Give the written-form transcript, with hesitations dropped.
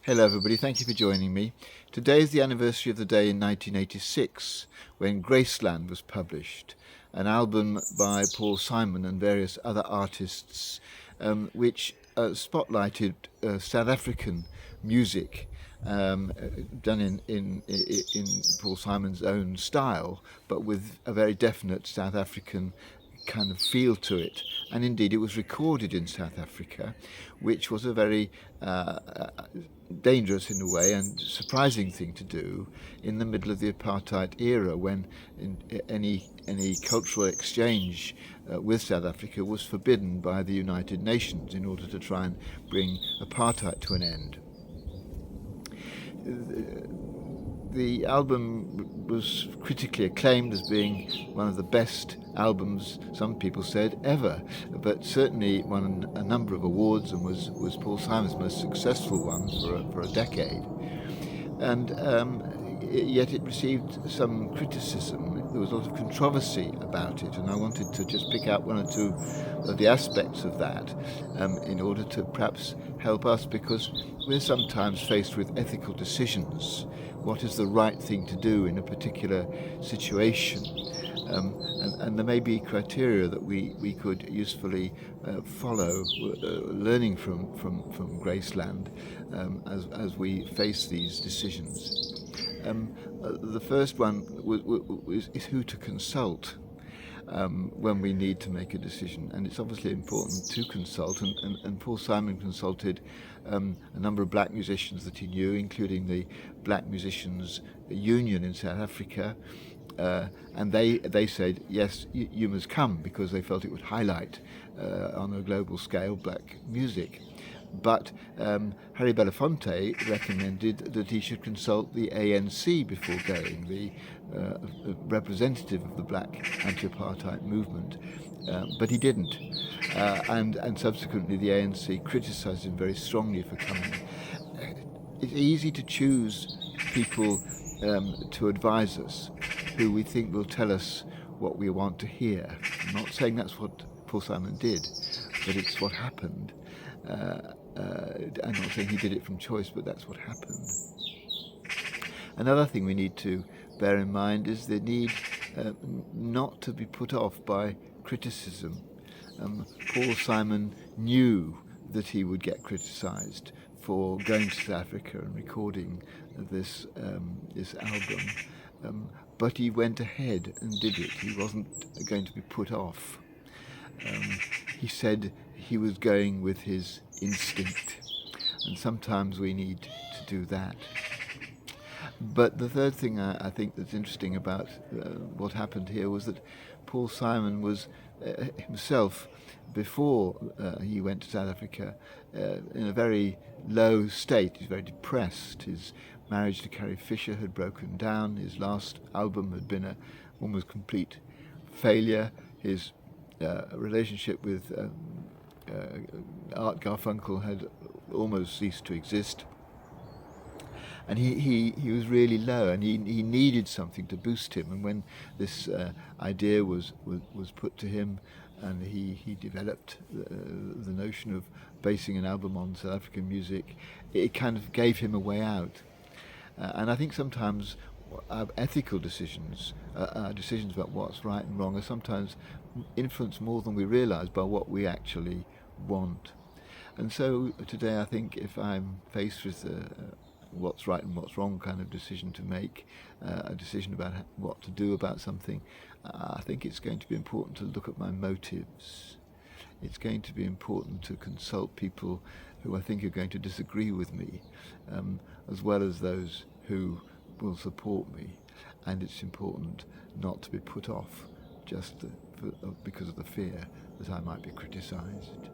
Hello, everybody. Thank you for joining me. Today is the anniversary of the day in 1986 when Graceland was published, an album by Paul Simon and various other artists, which spotlighted South African music done in Paul Simon's own style, but with a very definite South African kind of feel to it. And indeed, it was recorded in South Africa, which was a very dangerous in a way and surprising thing to do in the middle of the apartheid era, when any cultural exchange with South Africa was forbidden by the United Nations in order to try and bring apartheid to an end. The album was critically acclaimed as being one of the best albums, some people said, ever, but certainly won a number of awards and was Paul Simon's most successful one for a decade. And yet it received some criticism. There was a lot of controversy about it, and I wanted to just pick out one or two of the aspects of that in order to perhaps help us, because we're sometimes faced with ethical decisions. What is the right thing to do in a particular situation? And there may be criteria that we could usefully follow, learning from Graceland as we face these decisions. The first one is who to consult when we need to make a decision, and it's obviously important to consult, and Paul Simon consulted a number of black musicians that he knew, including the Black Musicians Union in South Africa, and they said, yes, you must come, because they felt it would highlight on a global scale black music. But Harry Belafonte recommended that he should consult the ANC before going, the representative of the black anti-apartheid movement, but he didn't. And subsequently the ANC criticised him very strongly for coming. It's easy to choose people to advise us who we think will tell us what we want to hear. I'm not saying that's what Paul Simon did, but it's what happened. I'm not saying he did it from choice, but that's what happened. Another thing we need to bear in mind is the need not to be put off by criticism. Paul Simon knew that he would get criticised for going to South Africa and recording this album, but he went ahead and did it. He wasn't going to be put off. He said he was going with his instinct, and sometimes we need to do that. But the third thing I think that's interesting about what happened here was that Paul Simon was himself, before he went to South Africa, in a very low state. He was very depressed. His marriage to Carrie Fisher had broken down. His last album had been an almost complete failure. His relationship with Art Garfunkel had almost ceased to exist. And he was really low, and he needed something to boost him. And when this idea was put to him, and he developed the notion of basing an album on South African music, it kind of gave him a way out. And I think sometimes our ethical decisions, our decisions about what's right and wrong, are sometimes influenced more than we realise by what we actually want. And so today, I think if I'm faced with what's right and what's wrong kind of decision to make, a decision about what to do about something, I think it's going to be important to look at my motives. It's going to be important to consult people who I think are going to disagree with me, as well as those who will support me. And it's important not to be put off just because of the fear that I might be criticised.